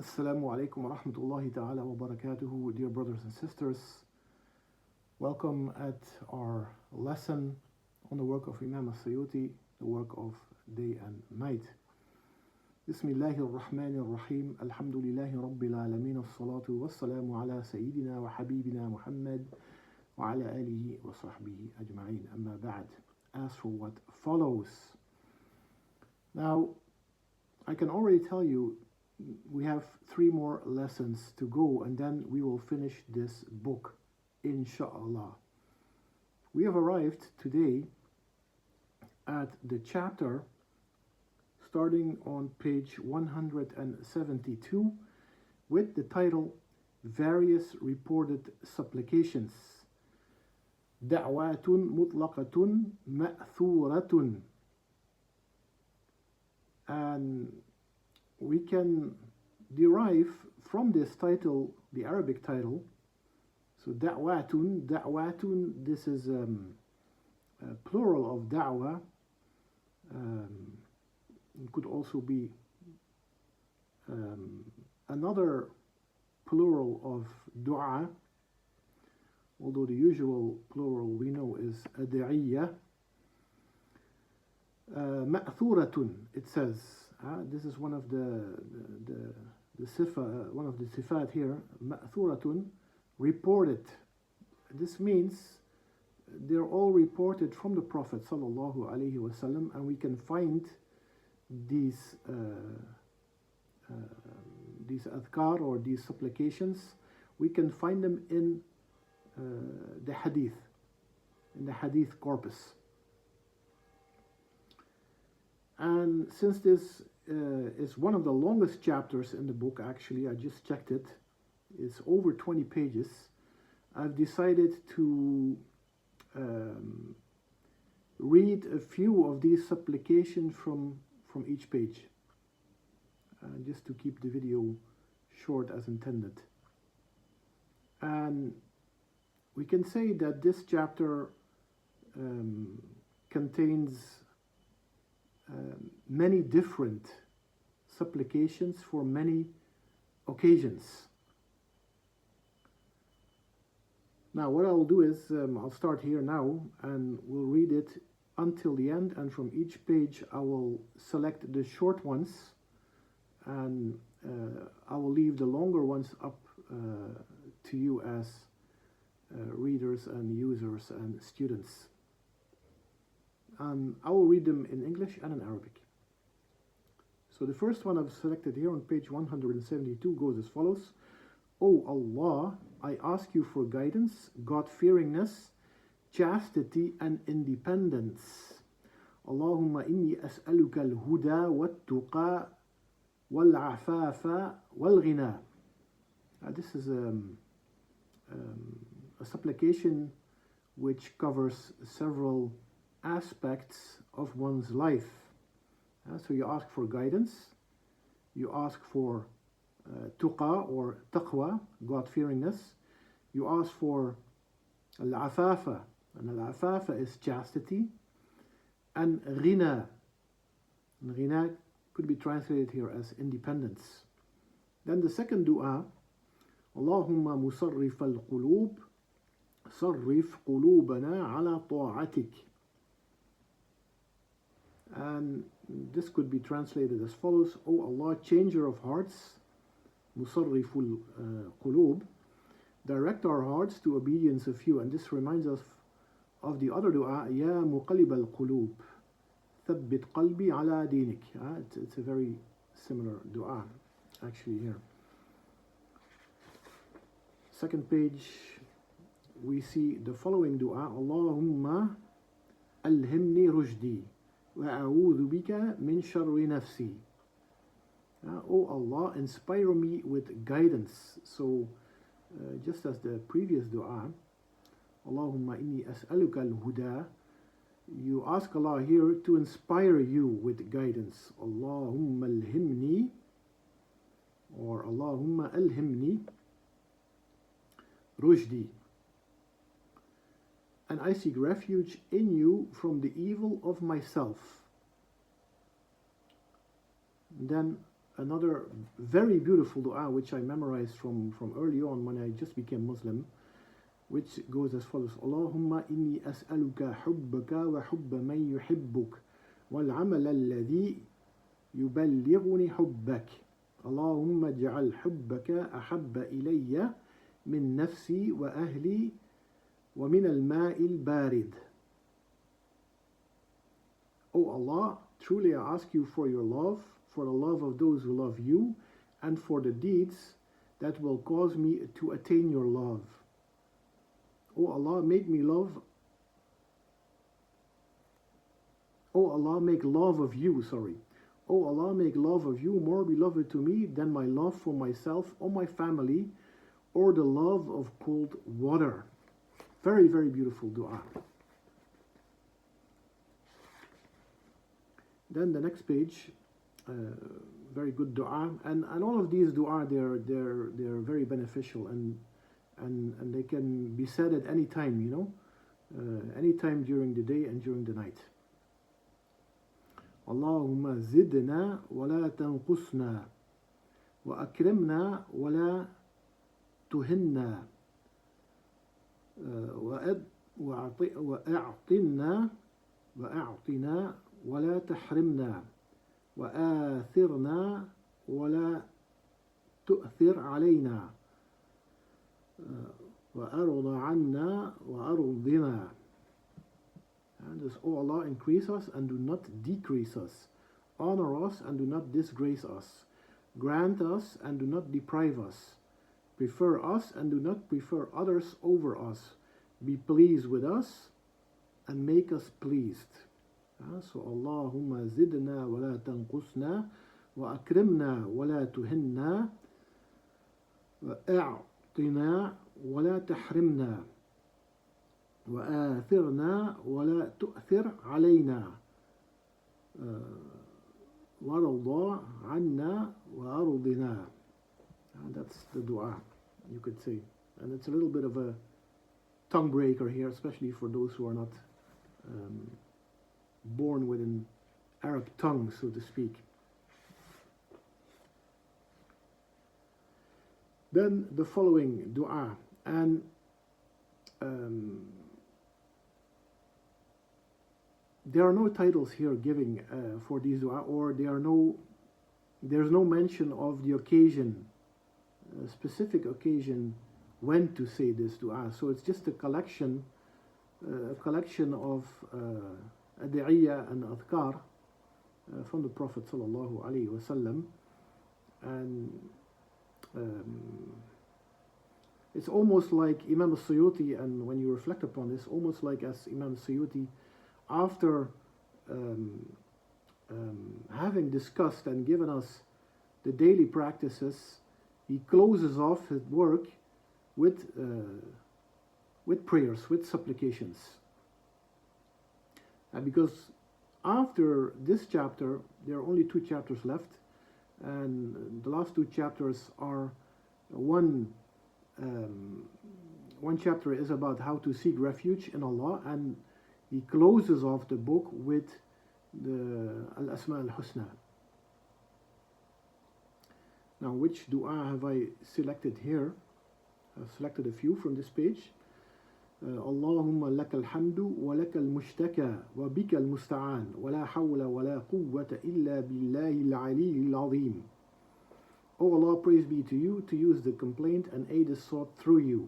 Assalamu alaikum wa rahmatullahi ta'ala wa barakatuhu, dear brothers and sisters. Welcome at our lesson on the work of Imam al-Suyuti, the work of day and night. Bismillahir Rahmanir Rahim, alhamdulillahi rabbil alameen, as-salatu was-salamu ala sayyidina wa habibina Muhammad wa ala alihi wa sahbihi ajma'in, amma ba'd. As for what follows. Now, I can already tell you we have 3 more lessons to go and then we will finish this book, inshallah. We have arrived today at the chapter starting on page 172 with the title Various Reported Supplications. دعوات مطلقة مأثورة. And we can derive from this title, the Arabic title. So da'watun, this is a plural of da'wa. It could also be another plural of du'a, although the usual plural we know is ad'iyya. Ma'thuratun, it says. This is one of the sifa, one of the sifat here. Ma'thuratun, reported. This means they're all reported from the Prophet sallallahu alaihi wasallam, and we can find these adhkar or these supplications. We can find them in the hadith corpus. And since this is one of the longest chapters in the book, actually, I just checked it, it's over 20 pages, I've decided to read a few of these supplications from each page, just to keep the video short as intended. And we can say that this chapter contains many different supplications for many occasions. Now what I'll do is I'll start here now and we'll read it until the end, and from each page I will select the short ones and I will leave the longer ones up to you as readers and users and students. I will read them in English and in Arabic. So the first one I've selected here on page 172 goes as follows. O Allah, I ask you for guidance, God-fearingness, chastity and independence. Allahumma inni as'aluka al-huda wat-tuqa wal-afafa wal-ghina. This is a supplication which covers several aspects of one's life. So you ask for guidance, you ask for tuqa or taqwa, God-fearingness, you ask for al-afafa, and al-afafa is chastity, and ghina. And ghina could be translated here as independence. Then the second dua, Allahumma musarrif al-qulub, sarrif qulubana ala ta'atik. And this could be translated as follows. O Allah, changer of hearts, musarriful qulub, direct our hearts to obedience of you. And this reminds us of the other dua, Ya muqallib al-qulub, thabbit qalbi ala dinik. It's a very similar dua actually here. Second page, we see the following dua, Allahumma alhimni rushdi وَأَعُوذُ بِكَ مِنْ شَرِّ نَفْسِي. O Allah, inspire me with guidance. So, just as the previous dua, Allahumma inni as'aluka al-huda, you ask Allah here to inspire you with guidance. Allahumma alhimni, or Allahumma alhimni rushdi. And I seek refuge in you from the evil of myself. Then another very beautiful dua which I memorized from early on when I just became Muslim, which goes as follows: Allahumma inni as'aluka hubbaka wa hubba man yuhibbuk wal amal alladhi yuballighuni hubbak. Allahumma ij'al hubbaka ahabba ilayya min nafsi wa ahli wa min al-ma'i al-barid. O Allah, truly I ask you for your love, for the love of those who love you, and for the deeds that will cause me to attain your love. O Allah, make love of you, O Allah, make love of you more beloved to me than my love for myself or my family, or the love of cold water. Very, very beautiful dua. Then the next page, very good dua, and all of these dua they're very beneficial, and they can be said at any time, any time during the day and during the night. Allahumma zidna wa la tanqusna wa akrimna wa la tuhinna wa a'tina ولا تحرمنا وآثرنا ولا تؤثر علينا وأرض عنا وأرضنا. And this, O Allah, increase us and do not decrease us, honor us and do not disgrace us, grant us and do not deprive us, prefer us and do not prefer others over us, be pleased with us and make us pleased. So Allahumma zidna wa la tanqusna wa akrimna wa la tuhinna wa a'tina wa la tahrimna wa athirna wa la tu'thir alayna wa arda anna wa ardina. That's the dua, you could say. And it's a little bit of a tongue breaker here, especially for those who are not born with an Arab tongue, so to speak. Then the following dua, and there are no titles here giving for these dua, or there's no mention of the occasion, a specific occasion when to say this dua. So it's just a collection of ad'iyya and adhkar from the Prophet sallallahu alaihi wasallam, and it's almost like Imam al-Suyuti, and when you reflect upon this, almost like as Imam al-Suyuti, after having discussed and given us the daily practices, he closes off his work with prayers, with supplications. Because after this chapter, there are only 2 chapters left, and the last 2 chapters are one chapter is about how to seek refuge in Allah, and he closes off the book with the Al-Asma al-Husna. Now, which dua have I selected here? I've selected a few from this page. Allahumma lakal hamdu wa lakal mushtaka wa bika al-musta'an wa la hawla wa la quwwata illa billahi al-ali al-azim. O Allah, praise be to you, to use the complaint and aid is sought through you.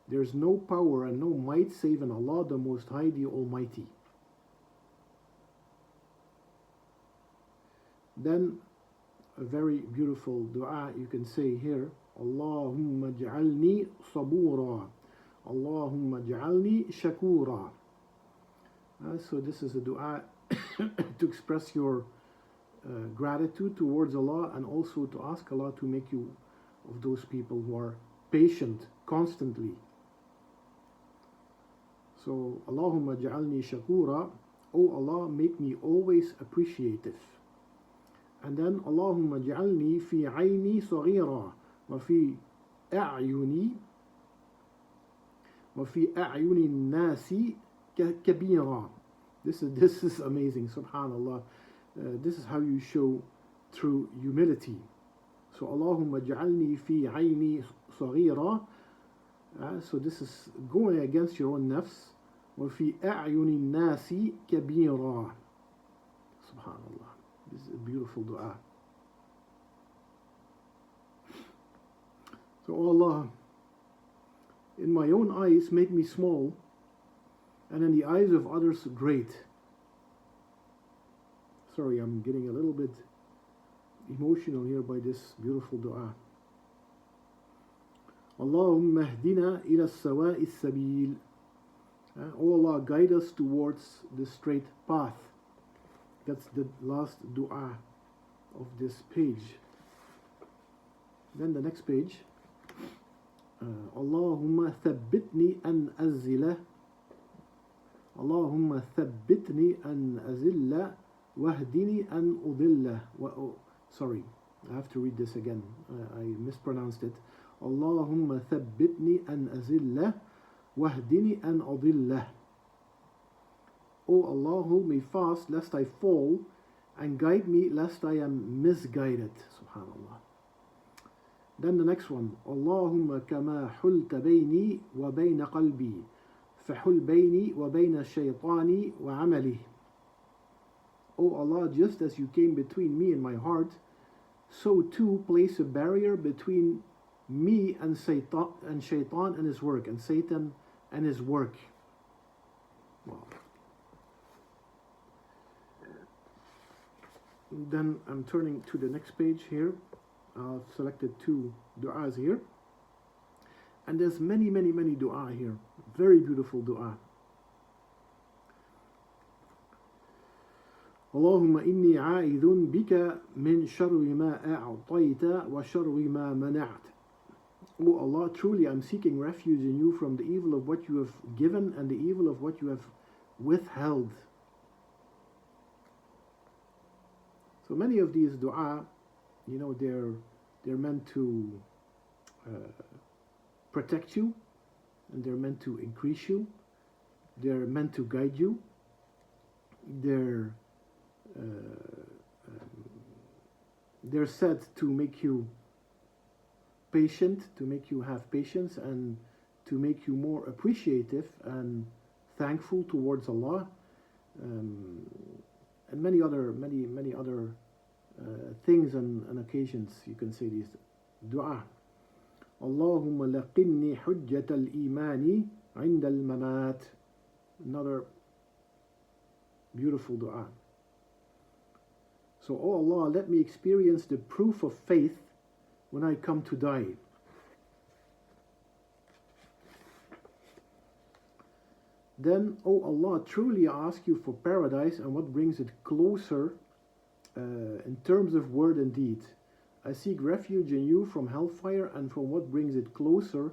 There is no power and no might save in Allah, the Most High, the Almighty. Then a very beautiful dua you can say here. Allahumma ja'alni sabura. Allahumma ja'alni shakura. So this is a dua to express your gratitude towards Allah, and also to ask Allah to make you of those people who are patient constantly. So Allahumma ja'alni shakura. O Allah, make me always appreciative. And then Allahumma ja'alni fi ayni saghira wa fi a'yuni nasi kabira. This is amazing, subhanallah. This is how you show through humility. So Allahumma ja'alni fi ayni saghira. So this is going against your own nafs. وفي أعين الناس كبيرا. Subhanallah. This is a beautiful dua. So Allah, in my own eyes make me small, and in the eyes of others great. Sorry, I'm getting a little bit emotional here by this beautiful dua. Allahumma hdina ila sawa'i sabil. Oh Allah, guide us towards the straight path. That's the last dua of this page. Then the next page. Allahumma thabbitni an azila. Allahumma thabbitni an azilla wahdini an udilla. Sorry, I have to read this again. I mispronounced it. Allahumma thabbitni an azilla wahdini an udilla. O Allah, hold me fast lest I fall, and guide me lest I am misguided. Subhanallah. Then the next one. Allahumma kama hulta bayni wa bayna qalbi fahul bayni wa bayna shaytani wa amali. O Allah, just as you came between me and my heart, so too place a barrier between me and shaitan and his work, and Satan and his work. Wow. Then I'm turning to the next page here. I've selected two du'as here. And there's many du'a here. Very beautiful du'a. Allahumma inni a'idhun bika min sharri ma a'tayta wa sharri ma mana'at. O Allah, truly I'm seeking refuge in you from the evil of what you have given and the evil of what you have withheld. So many of these du'a, you know, they're meant to protect you, and they're meant to increase you. They're meant to guide you. They're said to make you patient, to make you have patience, and to make you more appreciative and thankful towards Allah, and many other things and occasions. You can say these dua. Allahumma laqinni hujjat al-imani 'inda al-mamat. Another beautiful dua. So, oh Allah, let me experience the proof of faith when I come to die. Then, oh Allah, truly I ask you for paradise and what brings it closer in terms of word and deed. I seek refuge in you from hellfire and from what brings it closer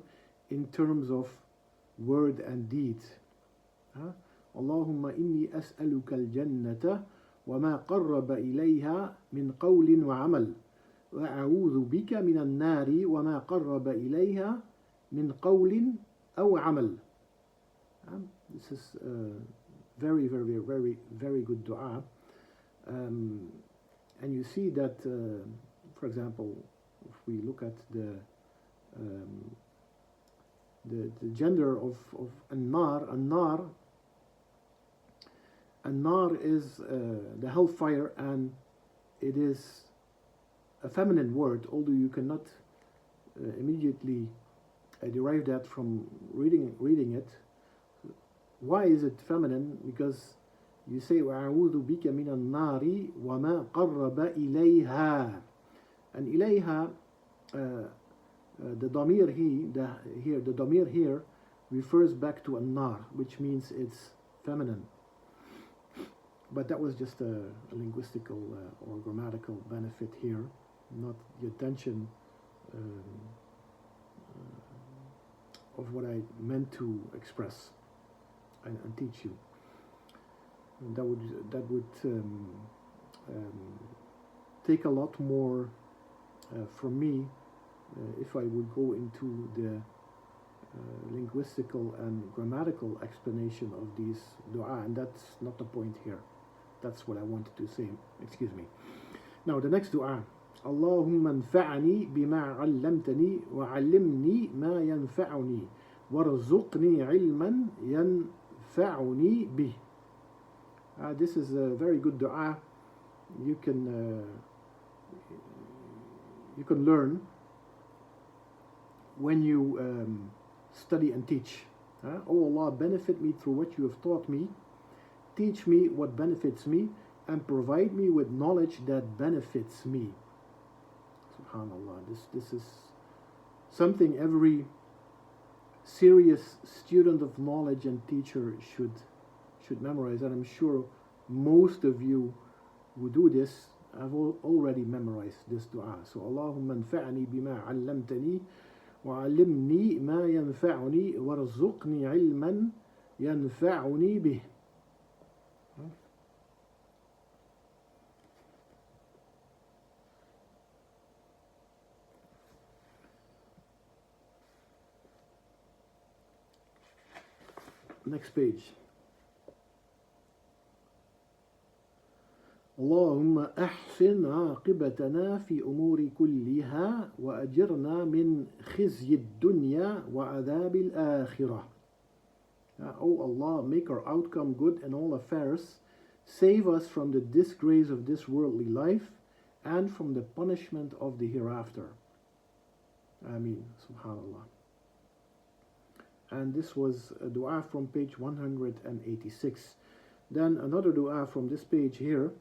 in terms of word and deed. Allahumma inni as'aluka al-jannata wa ma qarraba ilayha min qawlin wa amal. وأعوذ بك من النار وما قرب إليها من قول أو عمل. This is very good dua. And you see that, for example, if we look at the gender of an-nar is the hellfire, and it is a feminine word, although you cannot immediately derive that from reading it. Why is it feminine? Because you say وَأَعُوذُ بِكَ مِنَ النَّارِ وَمَا قَرَّبَ إِلَيْهَا, and ilayha, the damir here refers back to an-nar, which means it's feminine. But that was just a linguistical or grammatical benefit here, not the intention of what I meant to express and teach you. And that would take a lot more from me if I would go into the linguistical and grammatical explanation of these dua, and that's not the point here. That's what I wanted to say. Excuse me. Now the next dua. اللهم انفعني بما علمتني وعلمني ما ينفعني وارزقني علما ينفعني به. This is a very good dua. You can learn when you study and teach. Oh Allah, benefit me through what you have taught me. Teach me what benefits me and provide me with knowledge that benefits me. SubhanAllah. This is something every serious student of knowledge and teacher should memorize, and I'm sure most of you who do this have already memorized this dua. So Allahumma anfa'ni bima 'allamtani وعلمني ما ينفعني وارزقني علما ينفعني به. Next page. اللهم أحسن عاقبتنا في أمور كلها وأجرنا من خزي الدنيا وعذاب الآخرة. O Allah, make our outcome good in all affairs. Save us from the disgrace of this worldly life and from the punishment of the hereafter. Ameen. Subhanallah. And this was a dua from page 186. Then another dua from this page here.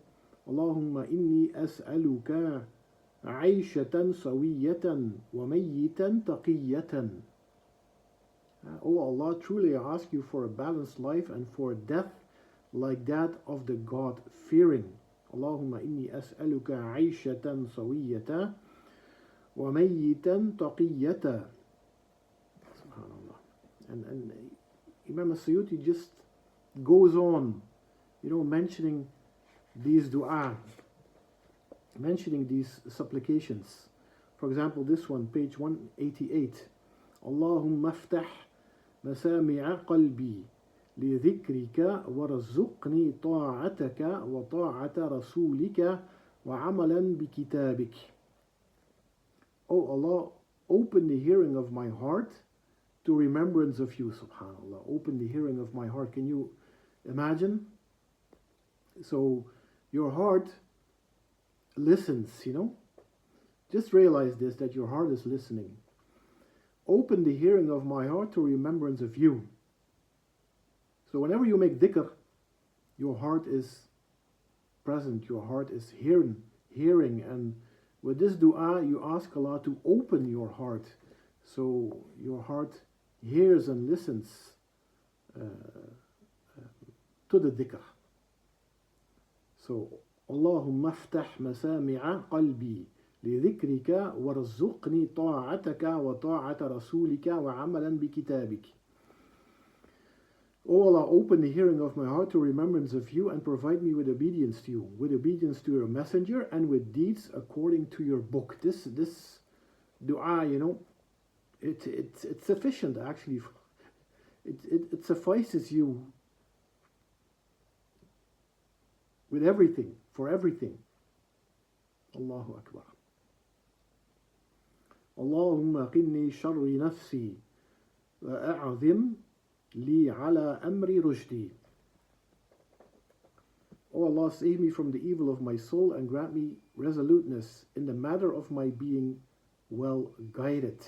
Allahumma inni as'aluka عيشة سوية وميتا تقية. O Allah, truly I ask you for a balanced life and for death like that of the God-fearing. Allahumma inni as'aluka عيشة سوية وميتا تقية. Subhanallah. And Imam al-Suyuti just goes on, mentioning these dua, mentioning these supplications. For example, this one, page 188. Allahumma aftah مسامع قلبي لذكرك وارزقني طاعتك وطاعة رسولك وعملا بكتابك. O Allah, open the hearing of my heart to remembrance of you, subhanallah. Open the hearing of my heart. Can you imagine? So your heart listens, Just realize this, that your heart is listening. Open the hearing of my heart to remembrance of you. So whenever you make dhikr, your heart is present, your heart is hearing, and with this dua you ask Allah to open your heart so your heart hears and listens to the dhikr. So Allahumma aftah masami'a qalbi لذكرك وارزقني طاعتك وطاعة رسولك وعملا بكتابك. O Allah, open the hearing of my heart to remembrance of you and provide me with obedience to you, with obedience to your messenger and with deeds according to your book. This dua, it's sufficient actually. It suffices you with everything, for everything. Allahu Akbar. Allahumma qinni sharri nafsi wa a'zim li ala amri rushdi. O Allah, save me from the evil of my soul and grant me resoluteness in the matter of my being well guided.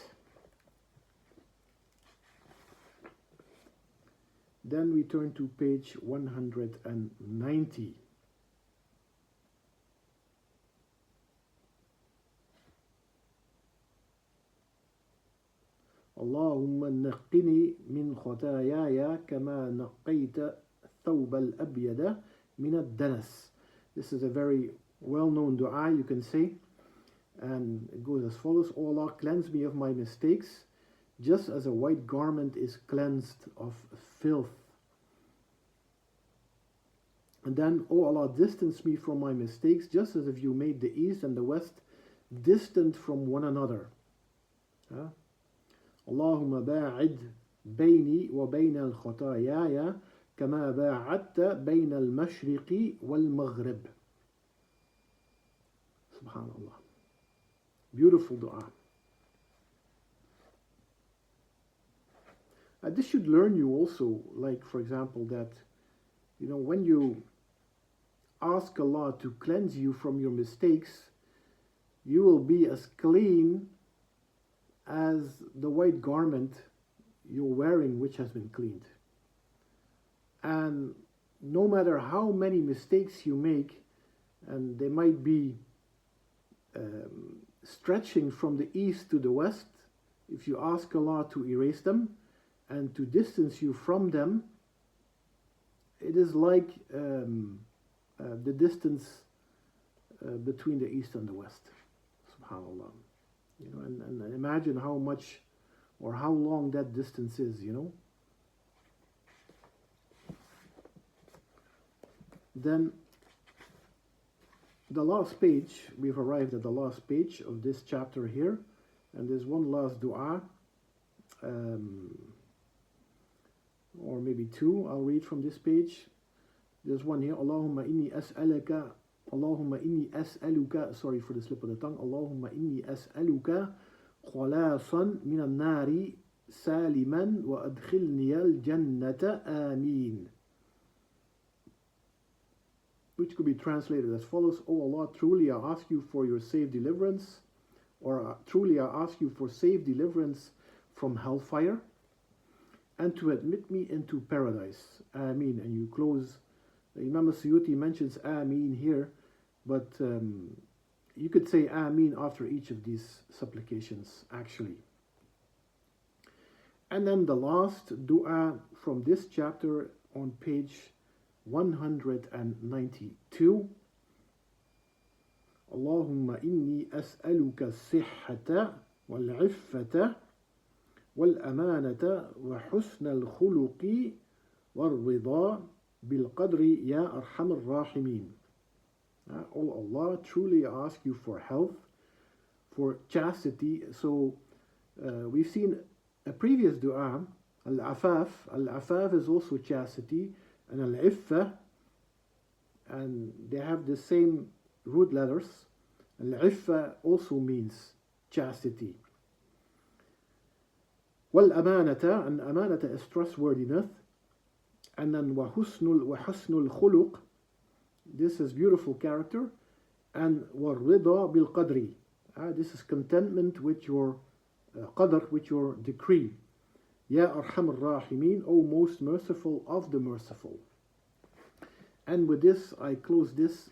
Then we turn to page 190. اللهم نقني من خطاياي كما نقيت الثوب الأبيض من الدنس. This is a very well-known dua you can say, and it goes as follows. O Allah, cleanse me of my mistakes just as a white garment is cleansed of filth. And then, O Allah, distance me from my mistakes just as if you made the east and the west distant from one another. اللهم باعد بيني وبين الخطاياي كما باعدت بين المشرق والمغرب. Subhanallah. Beautiful dua. This should learn you also, like for example, that when you ask Allah to cleanse you from your mistakes, you will be as clean as the white garment you're wearing, which has been cleaned. And no matter how many mistakes you make, and they might be stretching from the east to the west, if you ask Allah to erase them and to distance you from them, it is like the distance between the east and the west. Subhanallah. And imagine how much or how long that distance is, Then the last page, we've arrived at the last page of this chapter here, and there's one last dua, or maybe two. I'll read from this page. There's one here. Allahumma inni as'aluka, sorry for the slip of the tongue. Allahumma inni as'aluka khalasan minan nari saliman wa adkhilni al-jannata ameen. Which could be translated as follows: O Allah, truly I ask you for your safe deliverance, or truly I ask you for safe deliverance from hellfire, and to admit me into paradise. Ameen. And you close. Imam Suyuti mentions Ameen here, but you could say Ameen after each of these supplications, actually. And then the last dua from this chapter on page 192. Allahumma inni as'aluka as-sihhata wal-'iffata wal-amanata wa husna al-khuluqi wal-rida bil-qadri ya arhamar rahimin. Oh Allah, truly I ask you for health, for chastity. So we've seen a previous dua, al-afaf. Al-afaf is also chastity, and al-iffa, and they have the same root letters. Al-iffa also means chastity. Wal-amanata, and amanata is trustworthiness. And then wa husnul khuluq, this is beautiful character. And war-rida bil-qadri, this is contentment with your qadr, with your decree. Ya arhamar rahimin, O most merciful of the merciful. And with this, I close this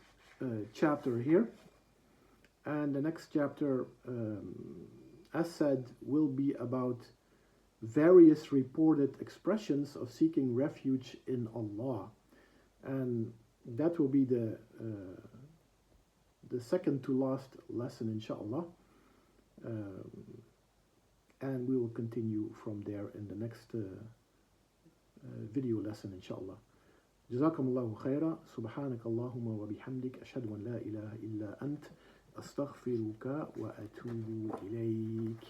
chapter here. And the next chapter, as said, will be about various reported expressions of seeking refuge in Allah. And that will be the second to last lesson, inshallah. And we will continue from there in the next video lesson, inshallah. جزاكم الله خيرا. سبحانك اللهم وبحمدك أشهد أن لا إله إلا أنت أستغفرك وأتوب إليك.